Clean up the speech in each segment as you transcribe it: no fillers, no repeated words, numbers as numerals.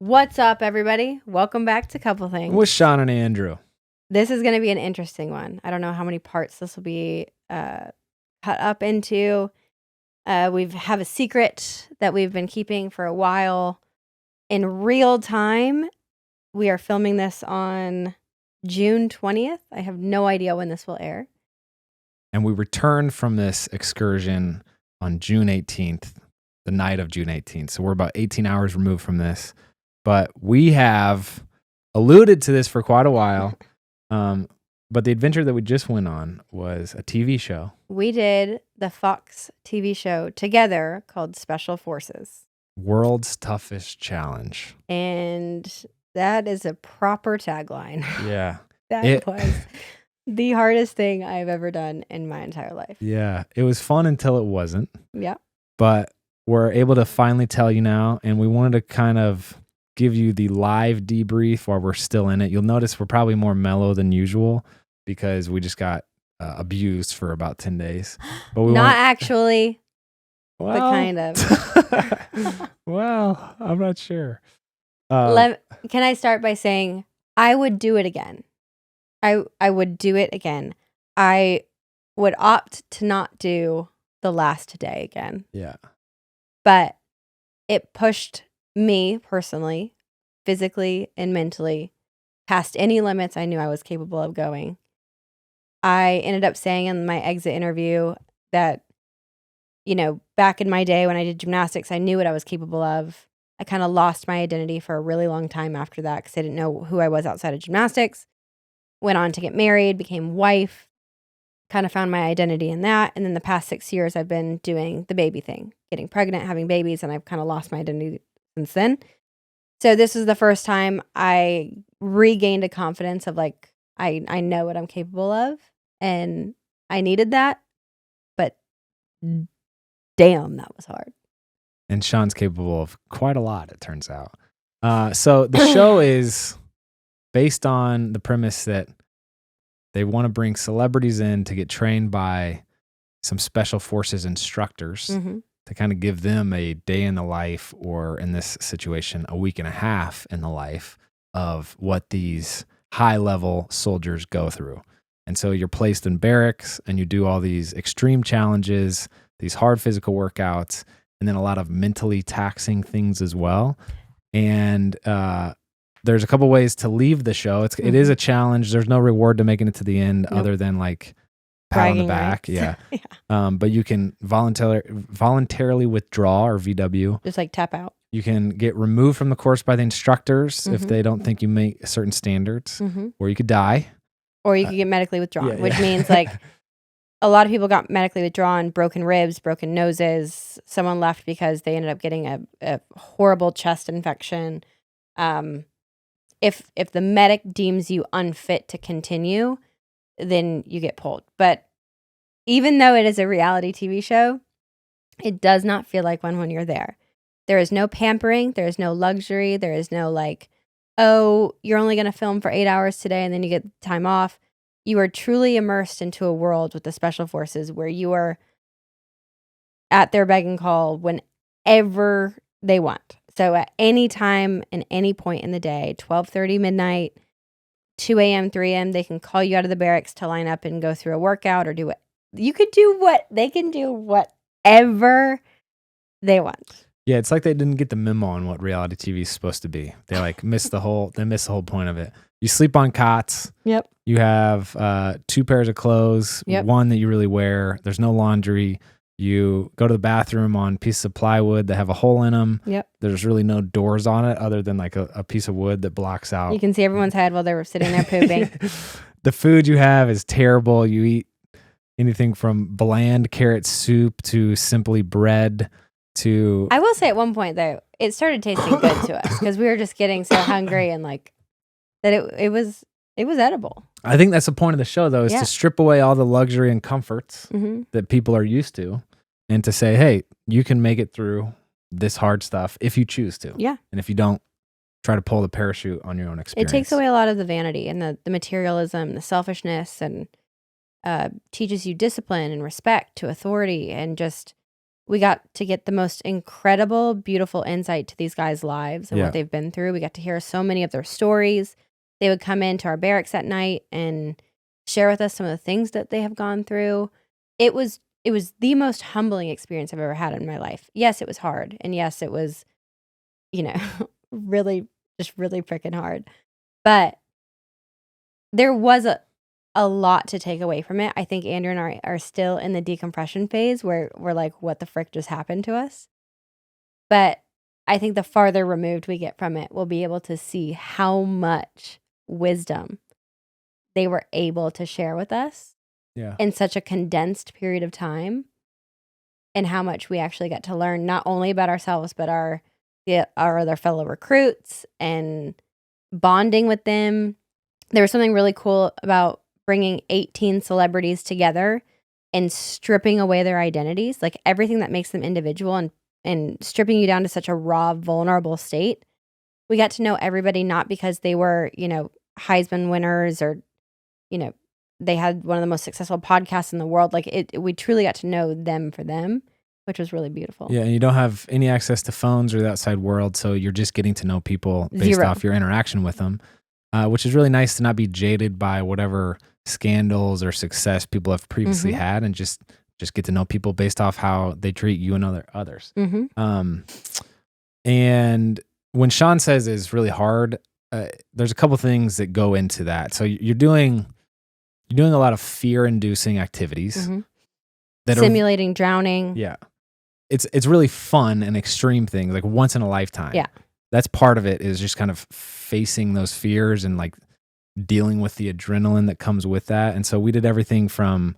What's up, everybody? Welcome back to Couple Things. With Sean and Andrew. This is going to be an interesting one. I don't know how many parts this will be cut up into. We have a secret that we've been keeping for a while. In real time, we are filming this on June 20th. I have no idea when this will air. And we returned from this excursion on June 18th, the night of June 18th. So we're about 18 hours removed from this. But we have alluded to this for quite a while. But the adventure that we just went on was a TV show. We did the Fox TV show together called Special Forces. World's Toughest Challenge. And that is a proper tagline. Yeah. That was the hardest thing I've ever done in my entire life. Yeah. It was fun until it wasn't. Yeah. But we're able to finally tell you now. And we wanted to kind of give you the live debrief while we're still in it. You'll notice we're probably more mellow than usual because we just got abused for about 10 days. But we Not actually, well, but kind of. Well, I'm not sure. Can I start by saying I would do it again? I would do it again. I would opt to not do the last day again. Yeah. But it pushed me personally, physically and mentally, past any limits I knew I was capable of going. I ended up saying in my exit interview that, back in my day when I did gymnastics, I knew what I was capable of. I kind of lost my identity for a really long time after that because I didn't know who I was outside of gymnastics. Went on to get married, became wife, kind of found my identity in that. And then the past 6 years, I've been doing the baby thing, getting pregnant, having babies, and I've kind of lost my identity since then. So this is the first time I regained a confidence of I know what I'm capable of, and I needed that, but damn, that was hard. And Sean's capable of quite a lot, it turns out. So the show is based on the premise that they want to bring celebrities in to get trained by some special forces instructors to kind of give them a day in the life, or in this situation, a week and a half in the life of what these high-level soldiers go through. And so you're placed in barracks and you do all these extreme challenges, these hard physical workouts, and then a lot of mentally taxing things as well. And there's a couple ways to leave the show. It is a challenge. There's no reward to making it to the end other than pat on the back. Rights. Yeah. But you can voluntarily withdraw, or VW. Just tap out. You can get removed from the course by the instructors if they don't think you meet certain standards, or you could die. Or you could get medically withdrawn, which means a lot of people got medically withdrawn, broken ribs, broken noses. Someone left because they ended up getting a horrible chest infection. If the medic deems you unfit to continue, then you get pulled. But even though it is a reality TV show, it does not feel like one when you're there. There is no pampering. There is no luxury. There is no oh, you're only going to film for 8 hours today and then you get time off. You are truly immersed into a world with the special forces where you are at their beck and call whenever they want. So at any time and any point in the day, 12:30 midnight, 2 a.m., 3 a.m., they can call you out of the barracks to line up and go through a workout or do what you could do. They can do whatever they want. Yeah, it's like they didn't get the memo on what reality TV is supposed to be. They missed the whole point of it. You sleep on cots. Yep. You have 2 pairs of clothes, one that you really wear. There's no laundry. You go to the bathroom on pieces of plywood that have a hole in them. Yep. There's really no doors on it other than a piece of wood that blocks out. You can see everyone's head while they were sitting there pooping. The food you have is terrible. You eat anything from bland carrot soup to simply bread to... I will say at one point, though, it started tasting good to us because we were just getting so hungry and that it was edible. I think that's the point of the show, though, is to strip away all the luxury and comforts that people are used to and to say, hey, you can make it through this hard stuff if you choose to. Yeah. And if you don't, try to pull the parachute on your own experience. It takes away a lot of the vanity and the materialism, the selfishness, and teaches you discipline and respect to authority and just we got to get the most incredible, beautiful insight to these guys' lives and what they've been through. We got to hear so many of their stories. They would come into our barracks at night and share with us some of the things that they have gone through. It was the most humbling experience I've ever had in my life. Yes, it was hard. And yes, it was, really, just really freaking hard. But there was a lot to take away from it. I think Andrew and I are still in the decompression phase where we're like, what the frick just happened to us? But I think the farther removed we get from it, we'll be able to see how much wisdom they were able to share with us in such a condensed period of time, and how much we actually got to learn not only about ourselves, but our other fellow recruits and bonding with them. There was something really cool about bringing 18 celebrities together and stripping away their identities, like everything that makes them individual, and stripping you down to such a raw, vulnerable state. We got to know everybody, not because they were, Heisman winners or, they had one of the most successful podcasts in the world. Like we truly got to know them for them, which was really beautiful. Yeah, and you don't have any access to phones or the outside world, so you're just getting to know people based off your interaction with them, which is really nice to not be jaded by whatever scandals or success people have previously had, and just get to know people based off how they treat you and others. And when Sean says it's really hard, there's a couple things that go into that. So you're doing a lot of fear-inducing activities that simulating drowning. Yeah, it's really fun and extreme things, like once in a lifetime. Yeah, that's part of it, is just kind of facing those fears and like dealing with the adrenaline that comes with that. And so we did everything from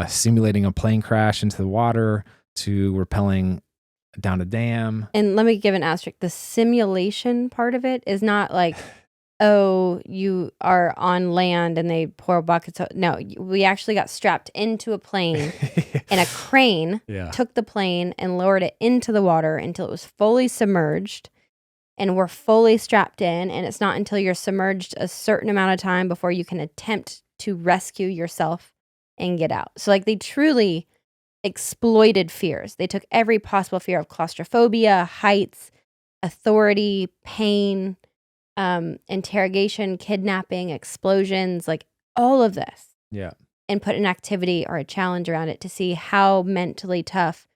simulating a plane crash into the water to rappelling down a dam. And let me give an asterisk. The simulation part of it is not like, oh, you are on land and they pour buckets. No, we actually got strapped into a plane and a crane took the plane and lowered it into the water until it was fully submerged. And we're fully strapped in, and it's not until you're submerged a certain amount of time before you can attempt to rescue yourself and get out. So like they truly exploited fears. They took every possible fear of claustrophobia, heights, authority, pain, interrogation, kidnapping, explosions, like all of this. Yeah. And put an activity or a challenge around it to see how mentally tough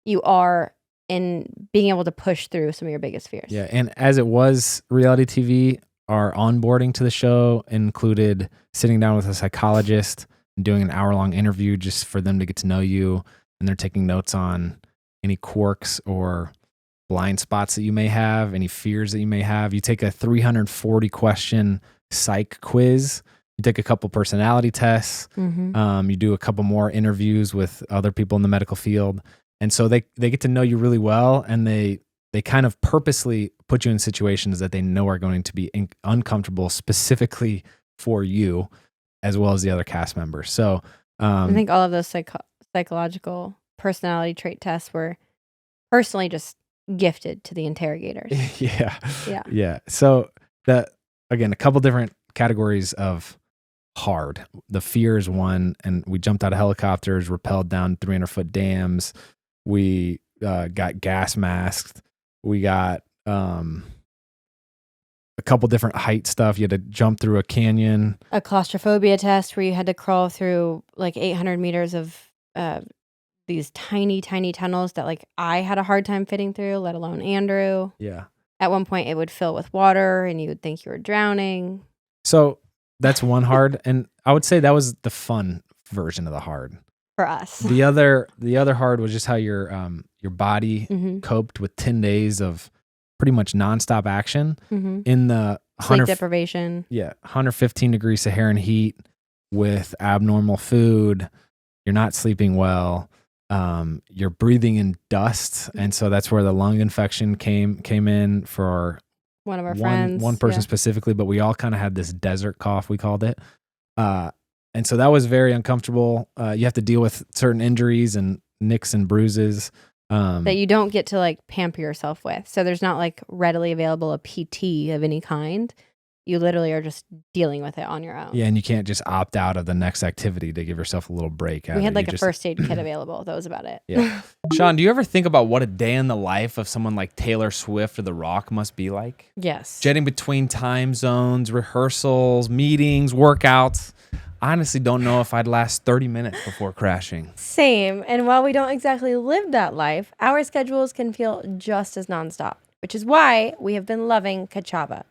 you are in being able to push through some of your biggest fears. Yeah, and as it was reality TV, our onboarding to the show included sitting down with a psychologist and doing an hour-long interview just for them to get to know you, and they're taking notes on any quirks or blind spots that you may have, any fears that you may have. You take a 340-question psych quiz. You take a couple personality tests. You do a couple more interviews with other people in the medical field. And so they get to know you really well, and they kind of purposely put you in situations that they know are going to be uncomfortable specifically for you, as well as the other cast members. So I think all of those psychological personality trait tests were personally just gifted to the interrogators. Yeah. So again, a couple different categories of hard. The fear is one, and we jumped out of helicopters, rappelled down 300-foot dams. We got gas masked. We got a couple different height stuff. You had to jump through a canyon. A claustrophobia test where you had to crawl through like 800 meters of these tiny, tiny tunnels that like I had a hard time fitting through, let alone Andrew. Yeah. At one point it would fill with water and you would think you were drowning. So that's one hard. And I would say that was the fun version of the hard. For us. The other hard was just how your body coped with 10 days of pretty much nonstop action in the sleep deprivation. 115 degrees Saharan heat with abnormal food. You're not sleeping well. You're breathing in dust, and so that's where the lung infection came in for one of our friends, one person specifically. But we all kind of had this desert cough, we called it. And so that was very uncomfortable. You have to deal with certain injuries and nicks and bruises. That you don't get to like pamper yourself with. So there's not like readily available a PT of any kind. You literally are just dealing with it on your own. Yeah, and you can't just opt out of the next activity to give yourself a little break. We had like a first aid kit available. That was about it. Yeah. Sean, do you ever think about what a day in the life of someone like Taylor Swift or The Rock must be like? Yes. Jetting between time zones, rehearsals, meetings, workouts. I honestly don't know if I'd last 30 minutes before crashing. Same. And while we don't exactly live that life, our schedules can feel just as nonstop, which is why we have been loving Kachava.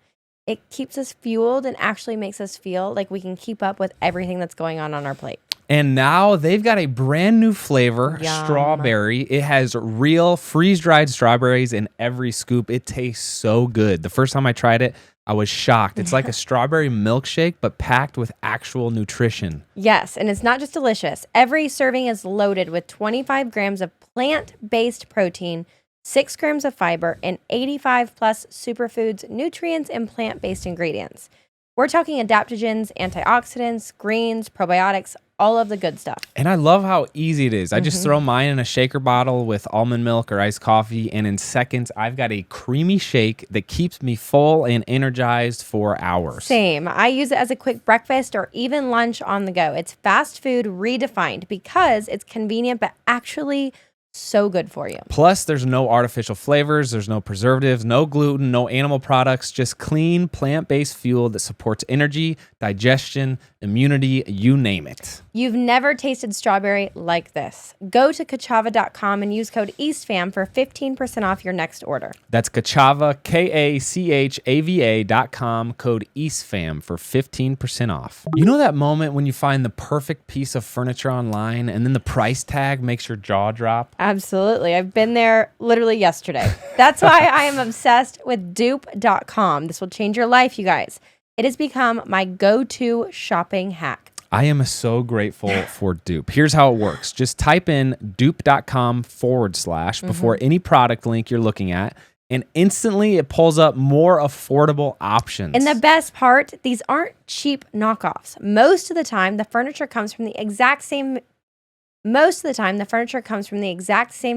It keeps us fueled and actually makes us feel like we can keep up with everything that's going on our plate. And now they've got a brand new flavor, Yum. Strawberry. It has real freeze-dried strawberries in every scoop. It tastes so good. The first time I tried it, I was shocked. It's like a strawberry milkshake, but packed with actual nutrition. Yes, and it's not just delicious. Every serving is loaded with 25 grams of plant-based protein, 6 grams of fiber, and 85 plus superfoods, nutrients, and plant-based ingredients. We're talking adaptogens, antioxidants, greens, probiotics, all of the good stuff. And I love how easy it is. I just throw mine in a shaker bottle with almond milk or iced coffee, and in seconds, I've got a creamy shake that keeps me full and energized for hours. Same. I use it as a quick breakfast or even lunch on the go. It's fast food redefined because it's convenient, but actually so good for you. Plus, there's no artificial flavors, there's no preservatives, no gluten, no animal products, just clean plant-based fuel that supports energy, digestion, immunity, you name it. You've never tasted strawberry like this. Go to kachava.com and use code EASTFAM for 15% off your next order. That's Kachava, KACHAVA.com, code EASTFAM for 15% off. You know that moment when you find the perfect piece of furniture online and then the price tag makes your jaw drop? Absolutely. I've been there literally yesterday. That's why I am obsessed with dupe.com. This will change your life, you guys. It has become my go-to shopping hack. I am so grateful for Dupe. Here's how it works. Just type in dupe.com / before any product link you're looking at, and instantly it pulls up more affordable options. And the best part, these aren't cheap knockoffs. Most of the time, the furniture comes from the exact same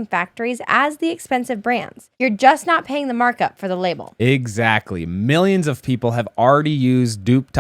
factories as the expensive brands. You're just not paying the markup for the label. Exactly. Millions of people have already used Dupe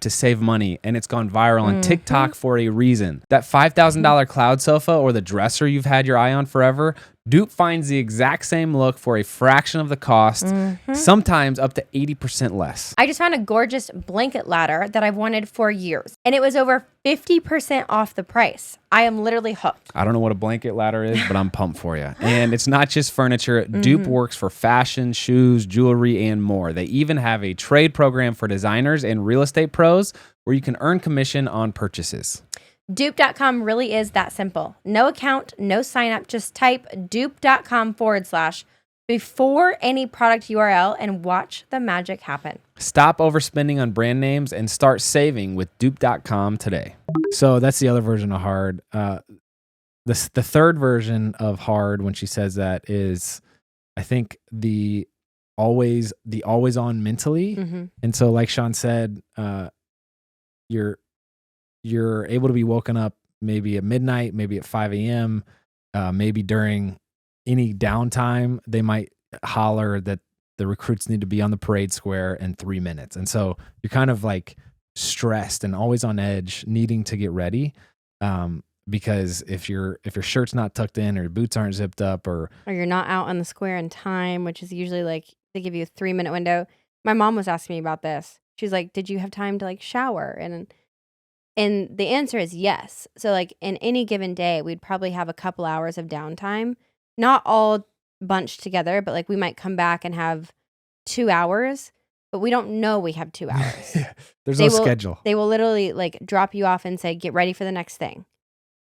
to save money, and it's gone viral on TikTok for a reason. That $5,000 cloud sofa or the dresser you've had your eye on forever, Dupe finds the exact same look for a fraction of the cost, sometimes up to 80% less. I just found a gorgeous blanket ladder that I've wanted for years, and it was over 50% off the price. I am literally hooked. I don't know what a blanket ladder is, but I'm pumped for you. And it's not just furniture. Dupe works for fashion, shoes, jewelry, and more. They even have a trade program for designers and real estate pros where you can earn commission on purchases. Dupe.com really is that simple. No account, no sign up. Just type dupe.com / before any product URL and watch the magic happen. Stop overspending on brand names and start saving with dupe.com today. So that's the other version of hard. The third version of hard, when she says that, is I think the always on mentally. And so like Sean said, you're able to be woken up maybe at midnight, maybe at 5 a.m., maybe during any downtime. They might holler that the recruits need to be on the parade square in 3 minutes. And so you're kind of like stressed and always on edge, needing to get ready. Because if your shirt's not tucked in or your boots aren't zipped up or you're not out on the square in time, which is usually like they give you a 3-minute window. My mom was asking me about this. She's like, did you have time to like shower? And the answer is yes. So like in any given day, we'd probably have a couple hours of downtime, not all bunched together, but like we might come back and have 2 hours, but we don't know we have 2 hours. There's no schedule. They will literally like drop you off and say, get ready for the next thing.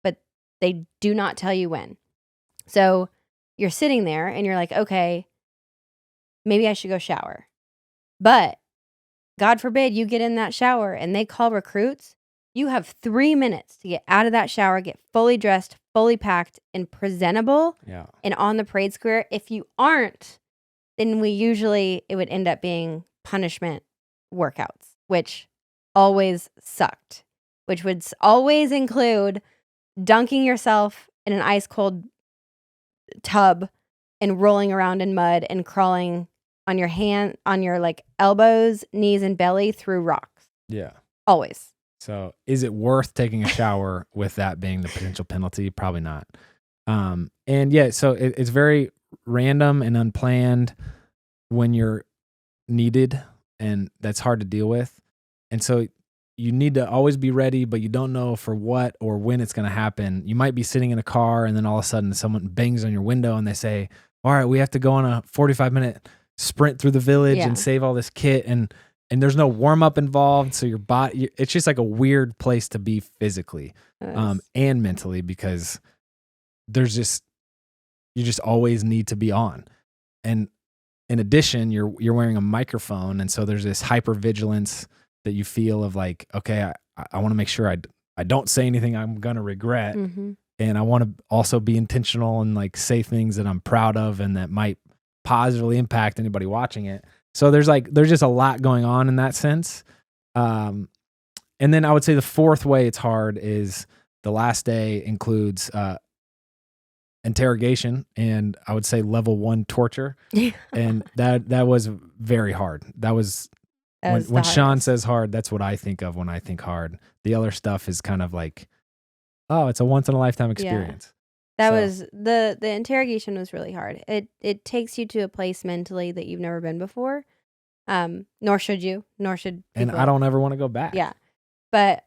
But they do not tell you when. So you're sitting there and you're like, okay, maybe I should go shower. But God forbid you get in that shower and they call recruits. You have 3 minutes to get out of that shower, get fully dressed, fully packed, and presentable and on the parade square. If you aren't, then it would end up being punishment workouts, which always sucked, which would always include dunking yourself in an ice cold tub and rolling around in mud and crawling on your hand, on your like elbows, knees, and belly through rocks. Yeah. Always. So is it worth taking a shower with that being the potential penalty? Probably not. And yeah, so it's very random and unplanned when you're needed, and that's hard to deal with. And so you need to always be ready, but you don't know for what or when it's going to happen. You might be sitting in a car and then all of a sudden someone bangs on your window and they say, all right, we have to go on a 45-minute sprint through the village and save all this kit. And there's no warm up involved. So your body, it's just like a weird place to be physically and mentally, because there's you just always need to be on. And in addition, you're wearing a microphone. And so there's this hypervigilance that you feel of like, okay, I want to make sure I don't say anything I'm going to regret. Mm-hmm. And I want to also be intentional and like say things that I'm proud of and that might positively impact anybody watching it. So there's just a lot going on in that sense. And then I would say the fourth way it's hard is the last day includes interrogation, and I would say level 1 torture. And that was very hard. That was when Sean says hard, that's what I think of when I think hard. The other stuff is kind of like, oh, it's a once in a lifetime experience. That was the interrogation was really hard. It takes you to a place mentally that you've never been before. Nor should you. Nor should people. And I don't ever want to go back. Yeah. But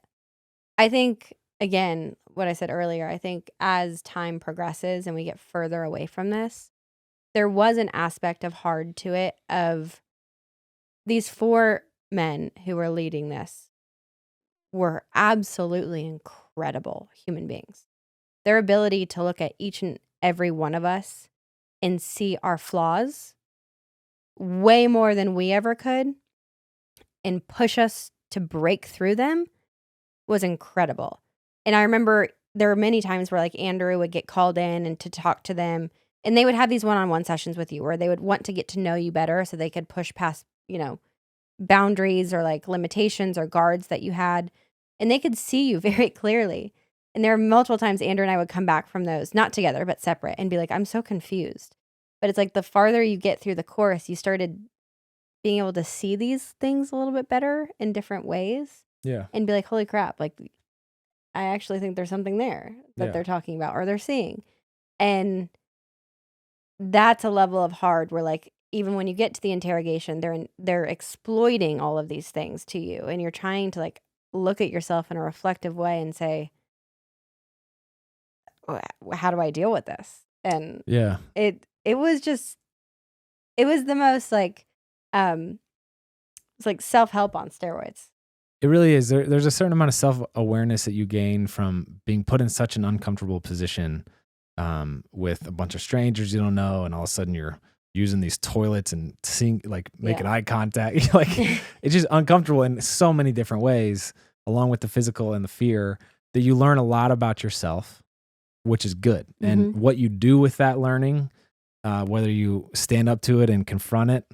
I think, again, what I said earlier, I think as time progresses and we get further away from this, there was an aspect of hard to it of these 4 men who were leading this were absolutely incredible human beings. Their ability to look at each and every one of us and see our flaws way more than we ever could and push us to break through them was incredible. And I remember there were many times where like Andrew would get called in and to talk to them, and they would have these one-on-one sessions with you where they would want to get to know you better so they could push past, boundaries or like limitations or guards that you had, and they could see you very clearly. And there were multiple times Andrew and I would come back from those, not together, but separate, and be like, I'm so confused. But it's like the farther you get through the course, you started being able to see these things a little bit better in different ways. Yeah. And be like, holy crap, like I actually think there's something there that they're talking about or they're seeing. And that's a level of hard where like, even when you get to the interrogation, they're exploiting all of these things to you. And you're trying to like look at yourself in a reflective way and say, how do I deal with this? And it was the most like, it's like self-help on steroids. It really is. There's a certain amount of self-awareness that you gain from being put in such an uncomfortable position with a bunch of strangers you don't know, and all of a sudden you're using these toilets and seeing, like, making eye contact. Like, it's just uncomfortable in so many different ways, along with the physical and the fear, that you learn a lot about yourself, which is good. Mm-hmm. And what you do with that learning, whether you stand up to it and confront it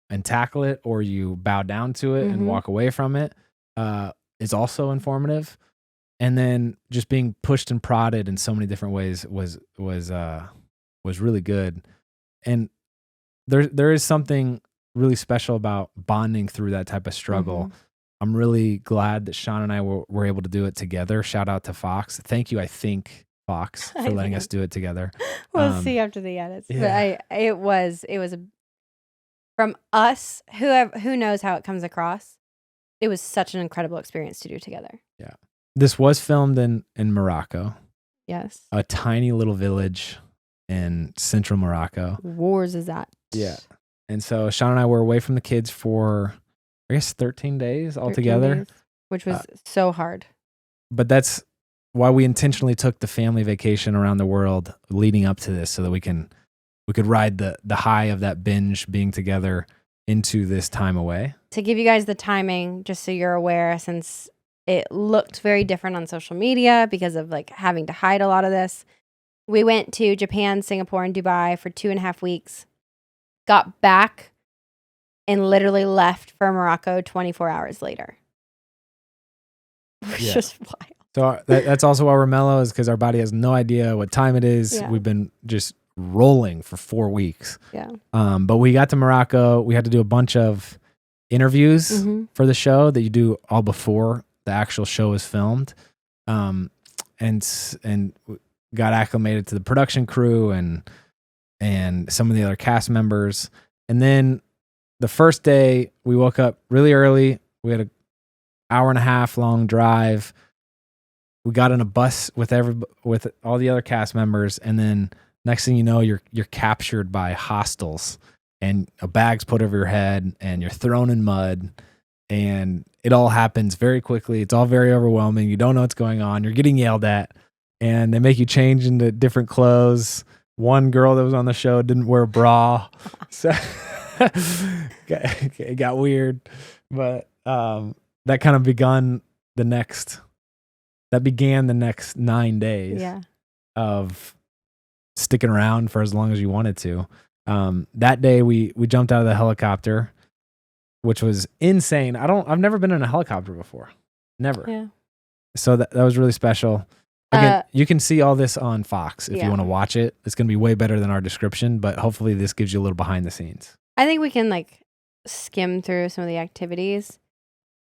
and tackle it, or you bow down to it and walk away from it, is also informative. And then just being pushed and prodded in so many different ways was really good. And there is something really special about bonding through that type of struggle. I'm really glad that Sean and I were able to do it together. Shout out to Fox. Thank you, Fox, for letting us do it together. We'll see after the edits. Yeah. But it was from us, who knows how it comes across. It was such an incredible experience to do together. Yeah. This was filmed in Morocco. Yes. A tiny little village in central Morocco. Wars is that. Yeah. And so Sean and I were away from the kids for, I guess, 13 days altogether. 13 days, which was so hard. But that's why we intentionally took the family vacation around the world leading up to this, so that we could ride the high of that binge being together into this time away. To give you guys the timing, just so you're aware, since it looked very different on social media because of like having to hide a lot of this. We went to Japan, Singapore, and Dubai for 2.5 weeks, got back, and literally left for Morocco 24 hours later. It was just wild. So that's also why we're mellow, is because our body has no idea what time it is. Yeah. We've been just rolling for 4 weeks. Yeah. But we got to Morocco. We had to do a bunch of interviews for the show that you do all before the actual show is filmed. And got acclimated to the production crew and some of the other cast members. And then the first day we woke up really early. We had an hour and a half long drive. We got in a bus with all the other cast members, and then next thing you know, you're captured by hostiles, and a bag's put over your head, and you're thrown in mud, and it all happens very quickly. It's all very overwhelming. You don't know what's going on. You're getting yelled at, and they make you change into different clothes. One girl that was on the show didn't wear a bra, so it got weird. But that kind of began the next 9 days of sticking around for as long as you wanted to. That day we jumped out of the helicopter, which was insane. I've never been in a helicopter before. Never. Yeah. So that was really special. Again, you can see all this on Fox if you want to watch it. It's going to be way better than our description, but hopefully this gives you a little behind the scenes. I think we can skim through some of the activities.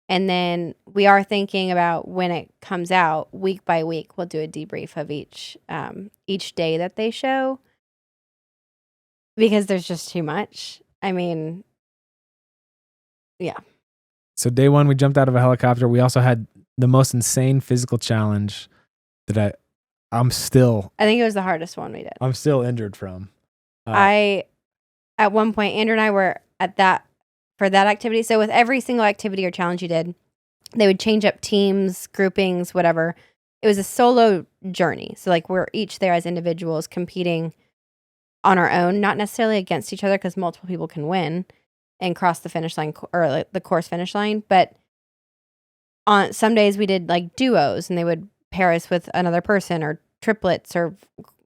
And then we are thinking about when it comes out, week by week, we'll do a debrief of each day that they show, because there's just too much. I mean, yeah. So day 1, we jumped out of a helicopter. We also had the most insane physical challenge that I think it was the hardest one we did. I'm still injured from. At one point, Andrew and I were for that activity. So with every single activity or challenge you did, they would change up teams, groupings, whatever. It was a solo journey. So we're each there as individuals competing on our own, not necessarily against each other, because multiple people can win and cross the finish line or the course finish line. But on some days we did duos, and they would pair us with another person, or triplets, or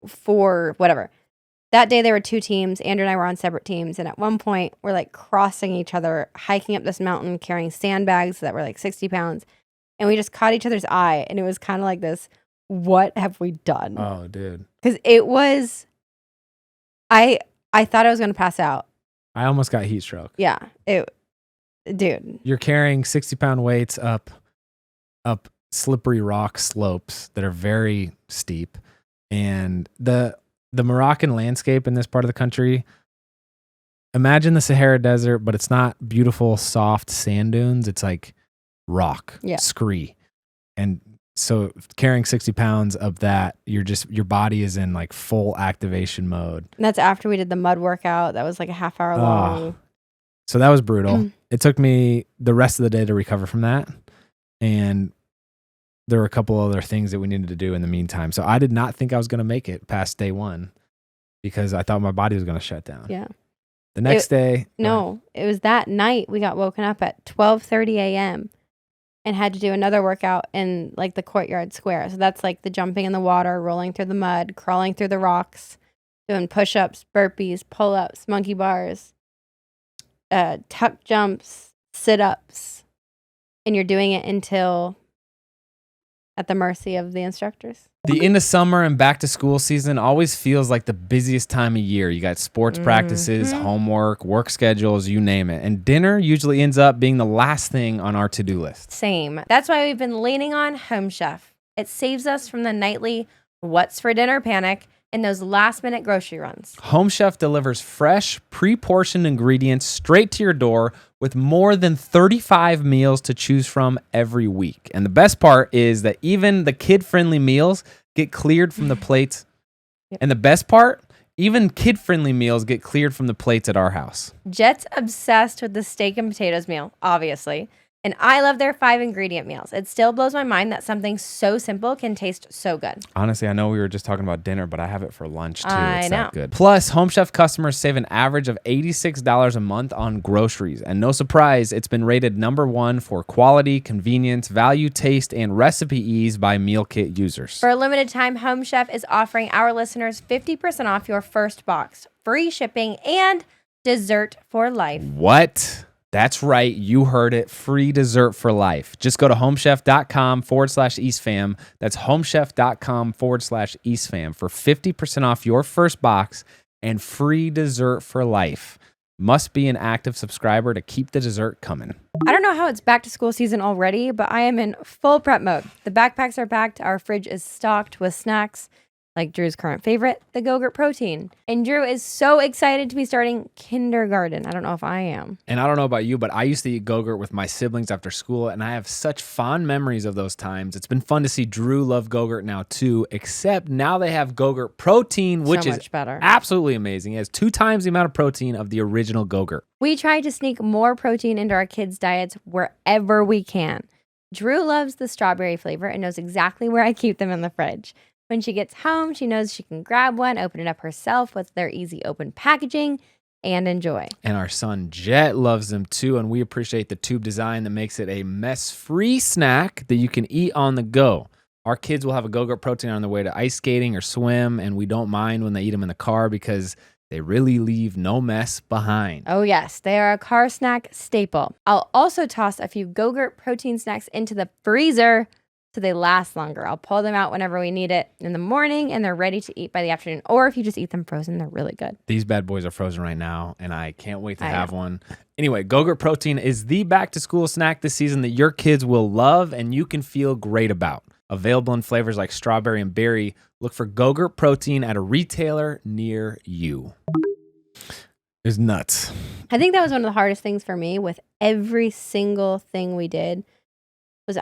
4, whatever. That day there were 2 teams. Andrew and I were on separate teams, and at one point we're crossing each other, hiking up this mountain, carrying sandbags that were 60 pounds, and we just caught each other's eye, and it was kind of this, what have we done? Oh, dude. Because it was, I thought I was going to pass out. I almost got heat stroke. Yeah. Dude. You're carrying 60-pound weights up slippery rock slopes that are very steep, and the Moroccan landscape in this part of the country, imagine the Sahara Desert, but it's not beautiful soft sand dunes. It's rock, scree. And so carrying 60 pounds of that, your body is in full activation mode. And that's after we did the mud workout. That was a half hour long. So that was brutal. It took me the rest of the day to recover from that, and there were a couple other things that we needed to do in the meantime. So I did not think I was going to make it past day 1, because I thought my body was going to shut down. Yeah. The next day. No, it was that night we got woken up at 12:30 a.m. and had to do another workout in the courtyard square. So that's the jumping in the water, rolling through the mud, crawling through the rocks, doing push-ups, burpees, pull-ups, monkey bars, tuck jumps, sit-ups. And you're doing it until at the mercy of the instructors. The end of summer and back to school season always feels like the busiest time of year. You got sports practices, homework, work schedules, you name it. And dinner usually ends up being the last thing on our to-do list. Same. That's why we've been leaning on Home Chef. It saves us from the nightly what's for dinner panic and those last-minute grocery runs. Home Chef delivers fresh, pre-portioned ingredients straight to your door with more than 35 meals to choose from every week. And the best part is that even the kid-friendly meals get cleared from the plates. Yep. And the best part, even kid-friendly meals get cleared from the plates at our house. Jet's obsessed with the steak and potatoes meal, obviously. And I love their 5-ingredient meals. It still blows my mind that something so simple can taste so good. Honestly, I know we were just talking about dinner, but I have it for lunch too. It's that good. Plus, Home Chef customers save an average of $86 a month on groceries. And no surprise, it's been rated #1 for quality, convenience, value, taste, and recipe ease by meal kit users. For a limited time, Home Chef is offering our listeners 50% off your first box, free shipping, and dessert for life. What? That's right. You heard it. Free dessert for life. Just go to homechef.com/EastFam. That's homechef.com/EastFam for 50% off your first box and free dessert for life. Must be an active subscriber to keep the dessert coming. I don't know how it's back to school season already, but I am in full prep mode. The backpacks are packed. Our fridge is stocked with snacks like Drew's current favorite, the Go-Gurt protein. And Drew is so excited to be starting kindergarten. I don't know if I am. And I don't know about you, but I used to eat Go-Gurt with my siblings after school, and I have such fond memories of those times. It's been fun to see Drew love Go-Gurt now too, except now they have Go-Gurt protein, which so is much better. Absolutely amazing. It has 2 times the amount of protein of the original Go-Gurt. We try to sneak more protein into our kids' diets wherever we can. Drew loves the strawberry flavor and knows exactly where I keep them in the fridge. When she gets home, she knows she can grab one, open it up herself with their easy open packaging, and enjoy. And our son Jet loves them too, and we appreciate the tube design that makes it a mess-free snack that you can eat on the go. Our kids will have a Go-Gurt protein on their way to ice skating or swim, and we don't mind when they eat them in the car because they really leave no mess behind. Oh yes, they are a car snack staple. I'll also toss a few Go-Gurt protein snacks into the freezer so they last longer. I'll pull them out whenever we need it in the morning, and they're ready to eat by the afternoon. Or if you just eat them frozen, they're really good. These bad boys are frozen right now, and I can't wait to have one. Anyway, Go-Gurt protein is the back-to-school snack this season that your kids will love and you can feel great about. Available in flavors like strawberry and berry. Look for Go-Gurt protein at a retailer near you. It's nuts. I think that was one of the hardest things for me with every single thing we did was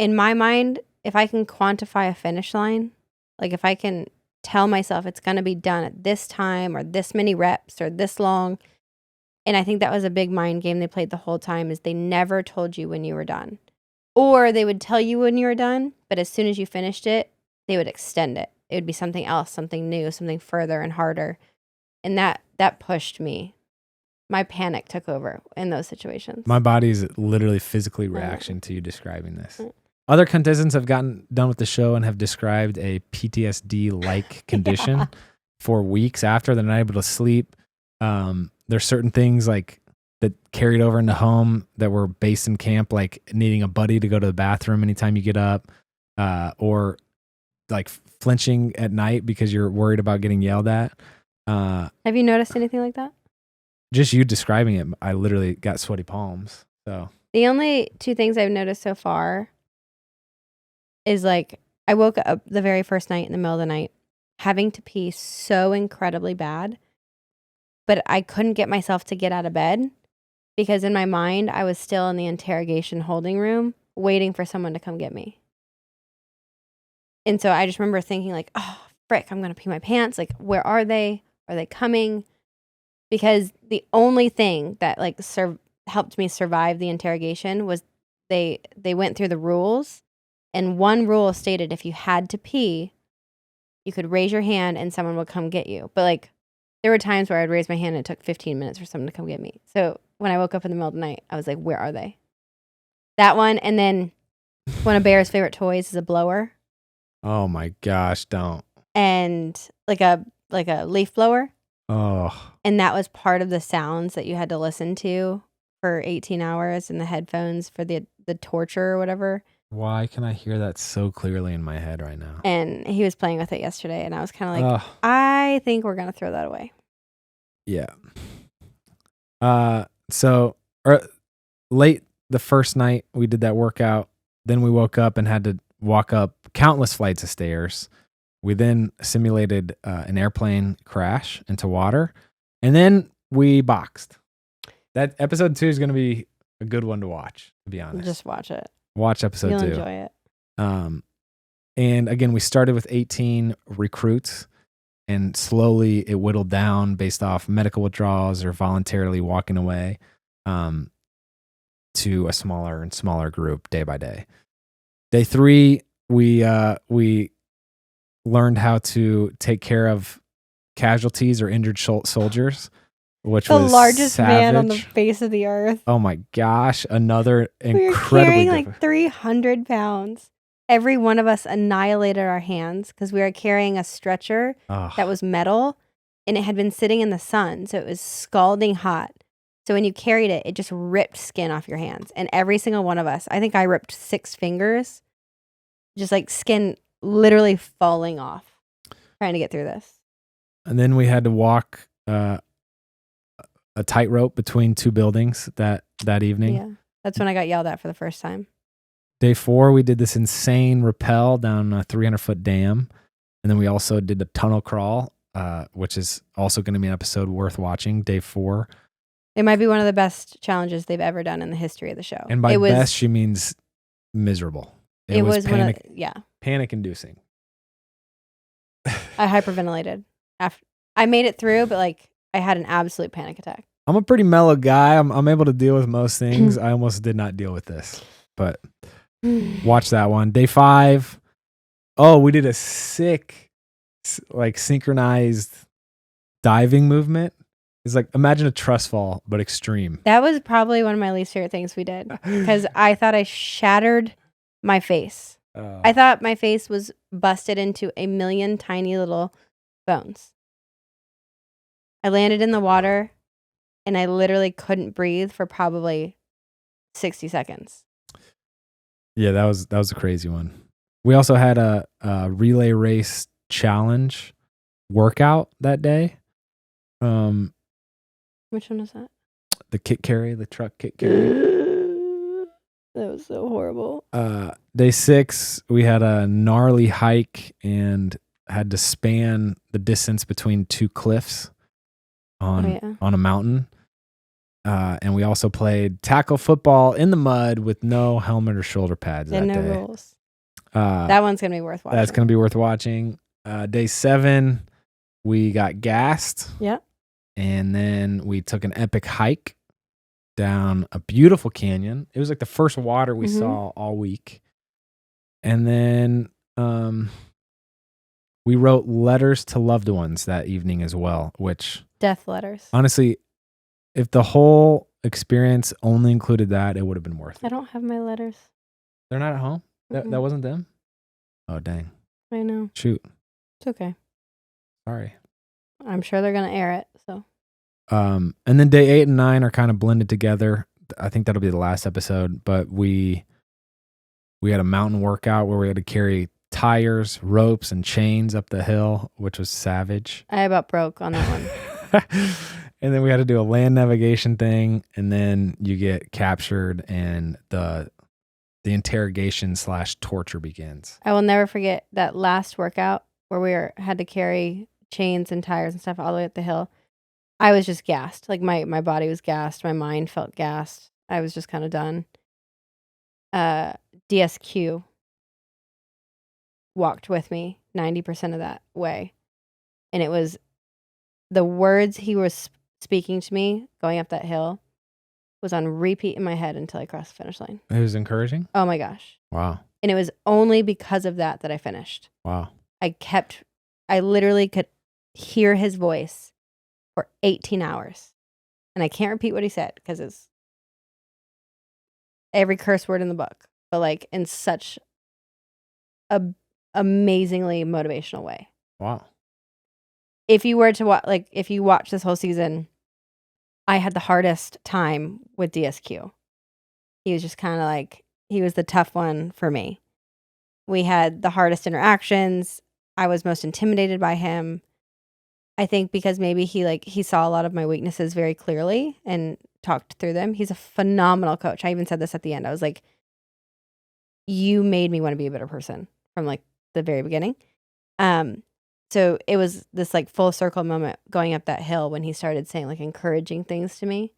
in my mind, if I can quantify a finish line, like if I can tell myself it's going to be done at this time or this many reps or this long. And I think that was a big mind game they played the whole time is they never told you when you were done. Or they would tell you when you were done, but as soon as you finished it, they would extend it. It would be something else, something new, something further and harder. And that pushed me. My panic took over in those situations. My body is literally physically reaction to you describing this. Other contestants have gotten done with the show and have described a PTSD-like condition for weeks after. They're not able to sleep. There's certain things like that carried over into home that were based in camp, like needing a buddy to go to the bathroom anytime you get up, or like flinching at night because you're worried about getting yelled at. Have you noticed anything like that? Just you describing it, I literally got sweaty palms. So the only 2 things I've noticed so far is like I woke up the very first night in the middle of the night having to pee so incredibly bad, but I couldn't get myself to get out of bed because in my mind I was still in the interrogation holding room waiting for someone to come get me. And so I just remember thinking like, oh, frick, I'm going to pee my pants. Like, where are they? Are they coming? Because the only thing that like helped me survive the interrogation was they went through the rules. And one rule stated if you had to pee, you could raise your hand and someone would come get you. But like there were times where I'd raise my hand and it took 15 minutes for someone to come get me. So when I woke up in the middle of the night, I was like, where are they? That one. And then one of Bear's favorite toys is a blower. Oh my gosh, don't. And like a leaf blower. Oh. And that was part of the sounds that you had to listen to for 18 hours in the headphones for the torture or whatever. Why can I hear that so clearly in my head right now? And he was playing with it yesterday, and I was kind of like, I think we're going to throw that away. Yeah. So late the first night we did that workout, then we woke up and had to walk up countless flights of stairs. We then simulated an airplane crash into water, and then we boxed. That episode 2 is going to be a good one to watch, to be honest. Just watch it. Watch episode 2. You'll enjoy it. And again, we started with 18 recruits, and slowly it whittled down based off medical withdrawals or voluntarily walking away to a smaller and smaller group day by day. Day 3, we learned how to take care of casualties or injured soldiers, which was the largest savage. Man on the face of the earth. Oh my gosh, another incredibly we were carrying like 300 pounds. Every one of us annihilated our hands because we were carrying a stretcher that was metal and it had been sitting in the sun. So it was scalding hot. So when you carried it, it just ripped skin off your hands. And every single one of us, I think I ripped 6 fingers, just like skin literally falling off trying to get through this. And then we had to walk a tightrope between 2 buildings that evening. Yeah. That's when I got yelled at for the first time. Day 4, we did this insane rappel down a 300-foot dam. And then we also did the tunnel crawl, which is also going to be an episode worth watching. Day 4. It might be one of the best challenges they've ever done in the history of the show. And by best, she means miserable. It was panic-inducing. I hyperventilated. After I made it through, but like I had an absolute panic attack. I'm a pretty mellow guy. I'm able to deal with most things. I almost did not deal with this, but watch that one. Day 5. Oh, we did a sick, like synchronized diving movement. It's like, imagine a trust fall, but extreme. That was probably one of my least favorite things we did because I thought I shattered my face. I thought my face was busted into a million tiny little bones. I landed in the water and I literally couldn't breathe for probably 60 seconds. Yeah, that was a crazy one. We also had a relay race challenge workout that day. Which one is that? The kit carry, the truck kit carry. That was so horrible. Day 6, we had a gnarly hike and had to span the distance between 2 cliffs on a mountain. And we also played tackle football in the mud with no helmet or shoulder pads and that no day. rules. That one's going to be worth watching. That's going to be worth watching. Day 7, we got gassed. Yep. And then we took an epic hike down a beautiful canyon. It was like the first water we saw all week. And then we wrote letters to loved ones that evening as well, which... Death letters. Honestly, if the whole experience only included that, it would have been worth it. I don't have my letters. They're not at home? That wasn't them? Oh, dang. I know. Shoot. It's okay. Sorry. I'm sure they're going to air it, so... And then day 8 and 9 are kind of blended together. I think that'll be the last episode, but we had a mountain workout where we had to carry tires, ropes, and chains up the hill, which was savage. I about broke on that one. And then we had to do a land navigation thing, and then you get captured and the interrogation / torture begins. I will never forget that last workout where we had to carry chains and tires and stuff all the way up the hill. I was just gassed. Like my body was gassed. My mind felt gassed. I was just kind of done. DSQ walked with me 90% of that way. And it was the words he was speaking to me going up that hill was on repeat in my head until I crossed the finish line. It was encouraging? Oh my gosh. Wow. And it was only because of that I finished. Wow. I literally could hear his voice for 18 hours. And I can't repeat what he said because it's every curse word in the book, but like in such a amazingly motivational way. Wow. If you were to if you watch this whole season, I had the hardest time with DSQ. He was just kind of like, he was the tough one for me. We had the hardest interactions. I was most intimidated by him. I think because maybe he saw a lot of my weaknesses very clearly and talked through them. He's a phenomenal coach. I even said this at the end. I was like, you made me want to be a better person from like the very beginning. So it was this like full circle moment going up that hill when he started saying like encouraging things to me.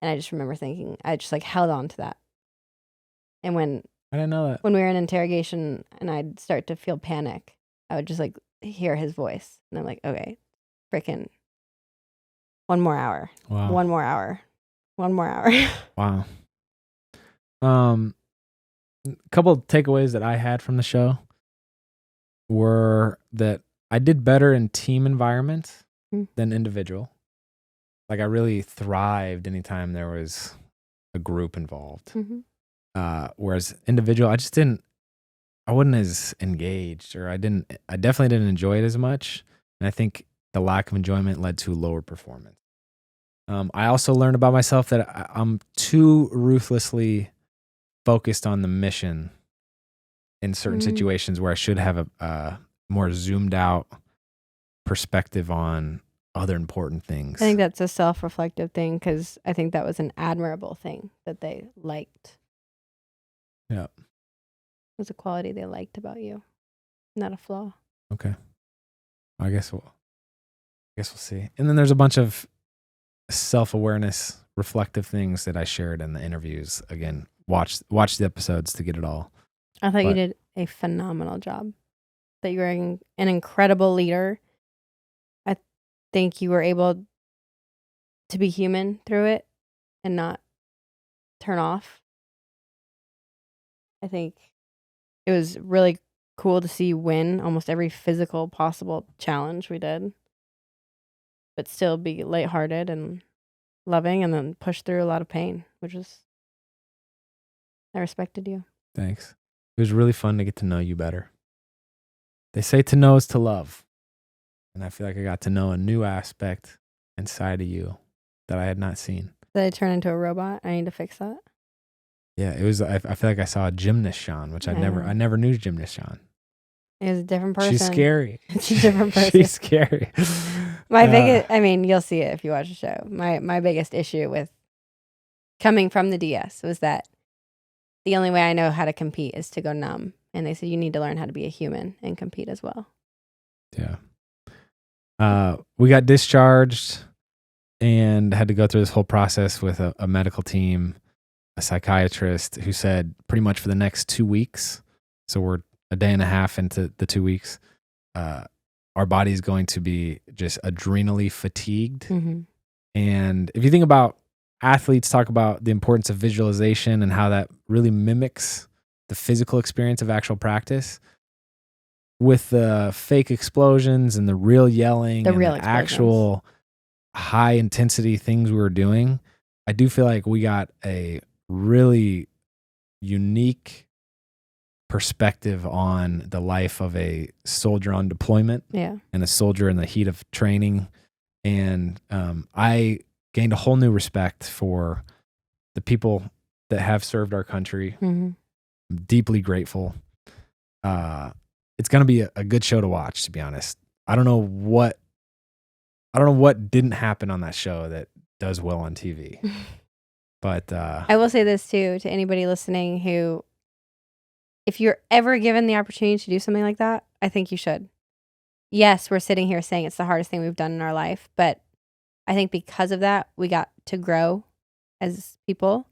And I just remember thinking, I just like held on to that. And when I didn't know that. When we were in interrogation and I'd start to feel panic, I would just like hear his voice. And I'm like, okay, freaking 1 more hour. Wow. 1 more hour. 1 more hour. Wow. A couple of takeaways that I had from the show were that I did better in team environments than individual. Like I really thrived anytime there was a group involved. Whereas individual, I wasn't as engaged, or I definitely didn't enjoy it as much. And I think the lack of enjoyment led to lower performance. I also learned about myself that I'm too ruthlessly focused on the mission in certain situations where I should have a more zoomed out perspective on other important things. I think that's a self-reflective thing because I think that was an admirable thing that they liked. Yeah. It was a quality they liked about you, not a flaw. Okay. I guess we'll see. And then there's a bunch of self-awareness, reflective things that I shared in the interviews. Again, watch the episodes to get it all. I thought you did a phenomenal job. That you were an incredible leader. I think you were able to be human through it and not turn off. I think it was really cool to see you win almost every physical possible challenge we did, but still be lighthearted and loving and then push through a lot of pain, which is, I respected you. Thanks. It was really fun to get to know you better. They say to know is to love. And I feel like I got to know a new aspect inside of you that I had not seen. Did I turn into a robot? I need to fix that. Yeah, it was. I feel like I saw a gymnast Sean, which I never knew gymnast Sean. It was a different person. She's scary. She's a different person. She's scary. My biggest, I mean, you'll see it if you watch the show. My biggest issue with coming from the DS was that the only way I know how to compete is to go numb. And they said, you need to learn how to be a human and compete as well. Yeah. We got discharged and had to go through this whole process with a medical team, a psychiatrist who said pretty much for the next 2 weeks, so we're a day and a half into the 2 weeks, our body is going to be just adrenally fatigued. Mm-hmm. And if you think about athletes talk about the importance of visualization and how that really mimics the physical experience of actual practice, with the fake explosions and the real yelling, the actual high intensity things we were doing, I do feel like we got a really unique perspective on the life of a soldier on deployment and a soldier in the heat of training. And I gained a whole new respect for the people that have served our country. Mm-hmm. I'm deeply grateful. It's going to be a good show to watch, to be honest. I don't know what didn't happen on that show that does well on TV. But I will say this too, to anybody listening who, if you're ever given the opportunity to do something like that, I think you should. Yes, we're sitting here saying it's the hardest thing we've done in our life, but I think because of that, we got to grow as people,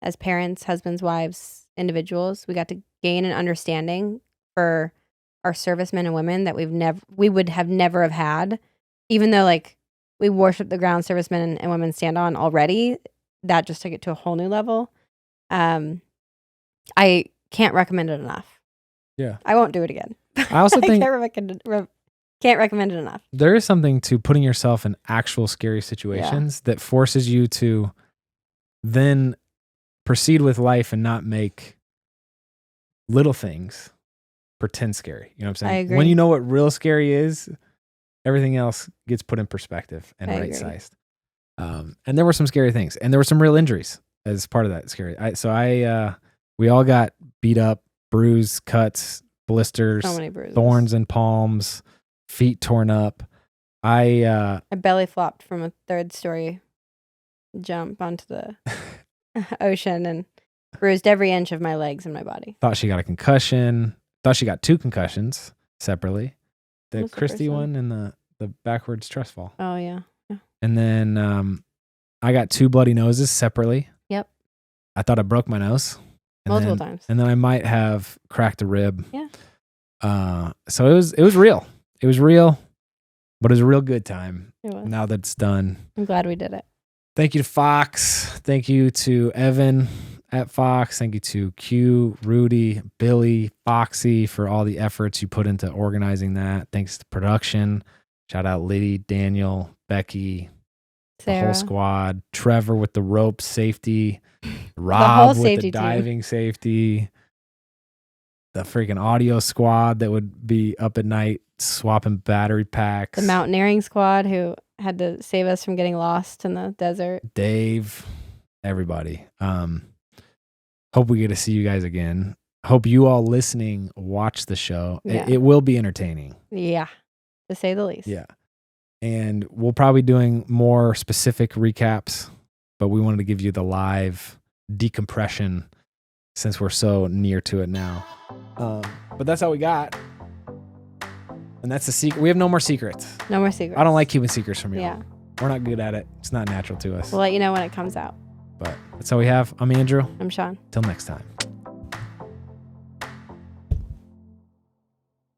as parents, husbands, wives, individuals. We got to gain an understanding for our servicemen and women that we would have never have had, even though like we worship the ground servicemen and women stand on already. That just took it to a whole new level. I can't recommend it enough. Yeah, I won't do it again. I also think can't recommend it enough. There is something to putting yourself in actual scary situations that forces you to then proceed with life and not make little things pretend scary. You know what I'm saying? I agree. When you know what real scary is, everything else gets put in perspective and right-sized. And there were some scary things, and there were some real injuries as part of that scary. We all got beat up, bruised, cuts, blisters, so many bruises, thorns and palms, feet torn up. I belly flopped from a 3rd-story jump onto the ocean and bruised every inch of my legs and my body. Thought she got a concussion. Thought she got 2 concussions separately. The Christy one and the backwards trust fall. Oh, yeah. And then I got 2 bloody noses separately. Yep. I thought I broke my nose. Multiple times. And then I might have cracked a rib. Yeah. So it was real. It was real, but it was a real good time. It was. Now that it's done. I'm glad we did it. Thank you to Fox. Thank you to Evan at Fox. Thank you to Q, Rudy, Billy, Foxy for all the efforts you put into organizing that. Thanks to production. Shout out Liddy, Daniel, Becky, Sarah. The whole squad. Trevor with the rope safety. Rob with the diving safety. The freaking audio squad that would be up at night swapping battery packs. The mountaineering squad who had to save us from getting lost in the desert. Dave, everybody. Hope we get to see you guys again. Hope you all listening watch the show. Yeah. It will be entertaining. Yeah, to say the least. Yeah. And we'll probably doing more specific recaps, but we wanted to give you the live decompression since we're so near to it now. But that's all we got. And that's the secret. We have no more secrets. No more secrets. I don't like keeping secrets from you. Yeah. We're not good at it. It's not natural to us. We'll let you know when it comes out. But that's all we have. I'm Andrew. I'm Sean. Till next time.